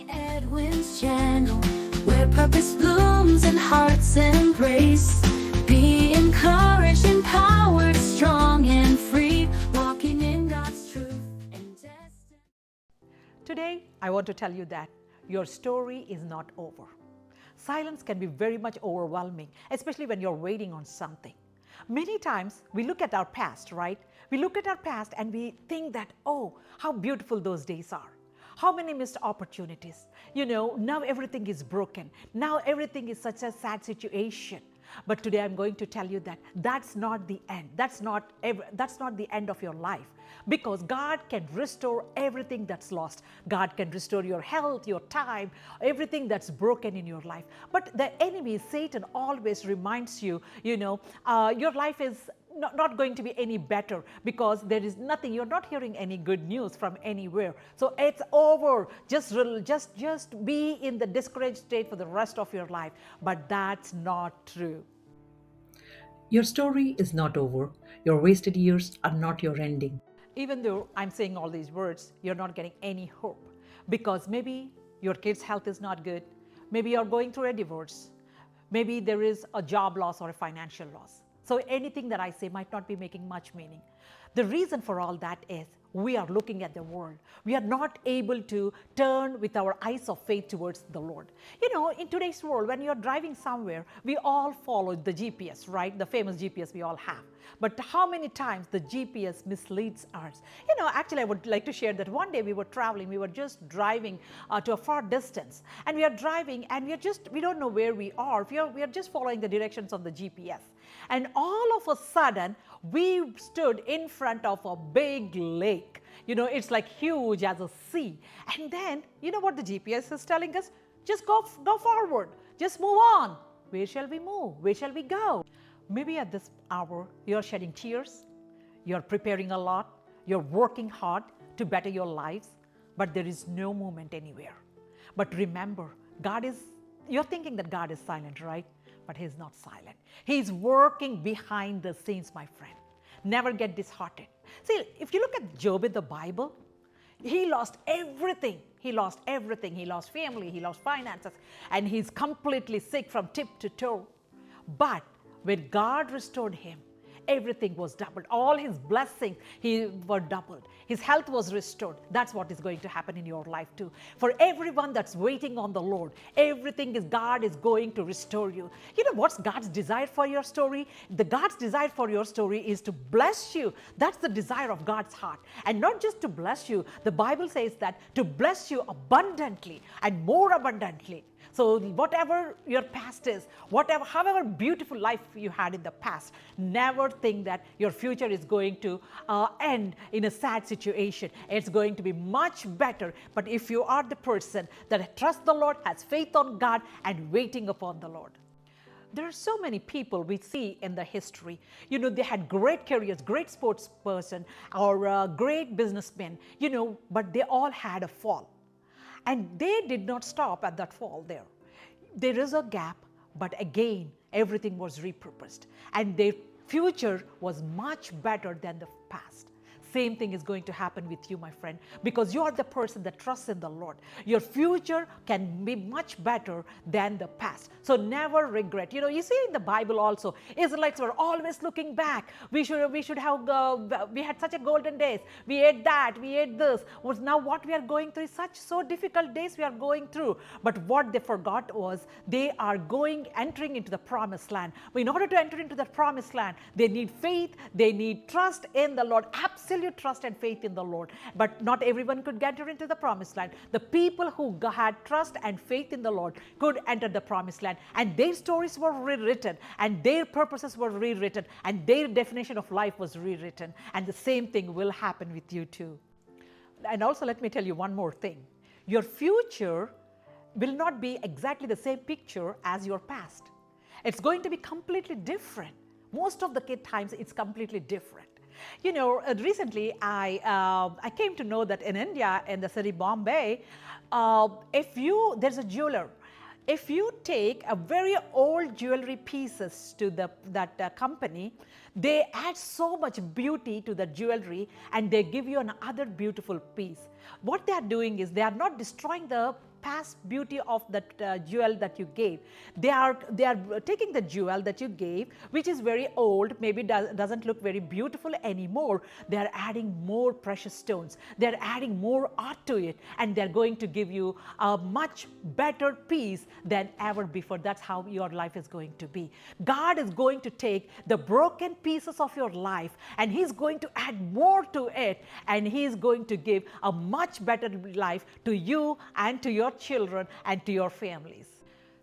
Edwin's channel, where purpose blooms and hearts embrace. Be encouraged, empowered, strong and free, walking in God's truth and destiny. Today, I want to tell you that your story is not over. Silence can be very much overwhelming, especially when you're waiting on something. Many times we look at our past, right? We look at our past and we think that, oh, how beautiful those days are. How many missed opportunities. Now everything is broken. Now everything is such a sad situation. But today I'm going to tell you that that's not the end. That's not the end of your life, because God can restore everything that's lost. God can restore your health, your time, everything that's broken in your life. But the enemy, Satan, always reminds you, your life is not going to be any better because there is nothing. You're not hearing any good news from anywhere. So it's over. Just be in the discouraged state for the rest of your life. But that's not true. Your story is not over. Your wasted years are not your ending. Even though I'm saying all these words, you're not getting any hope, because maybe your kid's health is not good. Maybe you're going through a divorce. Maybe there is a job loss or a financial loss. So anything that I say might not be making much meaning. The reason for all that is we are looking at the world. We are not able to turn with our eyes of faith towards the Lord. In today's world, when you're driving somewhere, we all follow the GPS, right? The famous GPS we all have. But how many times the GPS misleads us? Actually, I would like to share that one day we were traveling, we were just driving to a far distance, and we are driving and we don't know where we are. We are just following the directions of the GPS. And all of a sudden, we stood in front of a big lake. It's like huge as a sea. And then, you know what the GPS is telling us? Just go forward. Just move on. Where shall we move? Where shall we go? Maybe at this hour, you're shedding tears. You're preparing a lot. You're working hard to better your lives. But there is no movement anywhere. But remember, you're thinking that God is silent, right? But He's not silent. He's working behind the scenes, my friend. Never get disheartened. See, if you look at Job in the Bible, he lost everything. He lost everything. He lost family, he lost finances, and he's completely sick from tip to toe. But when God restored him, everything was doubled. All his blessings were doubled. His health was restored. That's what is going to happen in your life too. For everyone that's waiting on the Lord, God is going to restore you. What's God's desire for your story? God's desire for your story is to bless you. That's the desire of God's heart. And not just to bless you. The Bible says that to bless you abundantly and more abundantly. So whatever your past is, however beautiful life you had in the past, never think that your future is going to end in a sad situation. It's going to be much better. But if you are the person that trusts the Lord, has faith on God, and waiting upon the Lord. There are so many people we see in the history. They had great careers, great sports person, or great businessmen, but they all had a fall. And they did not stop at that fall there. There is a gap, but again, everything was repurposed. And their future was much better than the past. Same thing is going to happen with you, my friend, because you are the person that trusts in the Lord. Your future can be much better than the past. So never regret. You see in the Bible also, Israelites were always looking back. We had such a golden days. We ate that, we ate this. Now what we are going through is so difficult days we are going through. But what they forgot was they are entering into the promised land. But in order to enter into the promised land, they need faith, they need trust in the Lord. Absolute trust and faith in the Lord. But not everyone could enter into the promised land. The people who had trust and faith in the Lord could enter the promised land, and their stories were rewritten, and their purposes were rewritten, and their definition of life was rewritten. And the same thing will happen with you too. And also, let me tell you one more thing. Your future will not be exactly the same picture as your past. It's going to be completely different. Most of the times it's completely different. Recently I came to know that in India, in the city Bombay, there's a jeweler. If you take a very old jewelry pieces to that company, they add so much beauty to the jewelry and they give you another beautiful piece. What they are doing is they are not destroying the past beauty of that jewel that you gave. They are taking the jewel that you gave, which is very old, maybe doesn't look very beautiful anymore. They are adding more precious stones. They are adding more art to it, and they're going to give you a much better piece than ever before. That's how your life is going to be. God is going to take the broken pieces of your life, and He's going to add more to it, and He's going to give a much better life to you and to your children and to your families.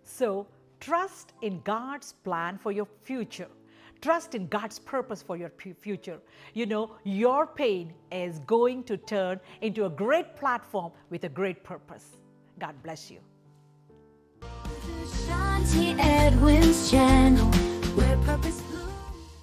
So trust in God's plan for your future. Trust in God's purpose for your future. You know, your pain is going to turn into a great platform with a great purpose. God bless you. Shanti Edwin's channel, where purpose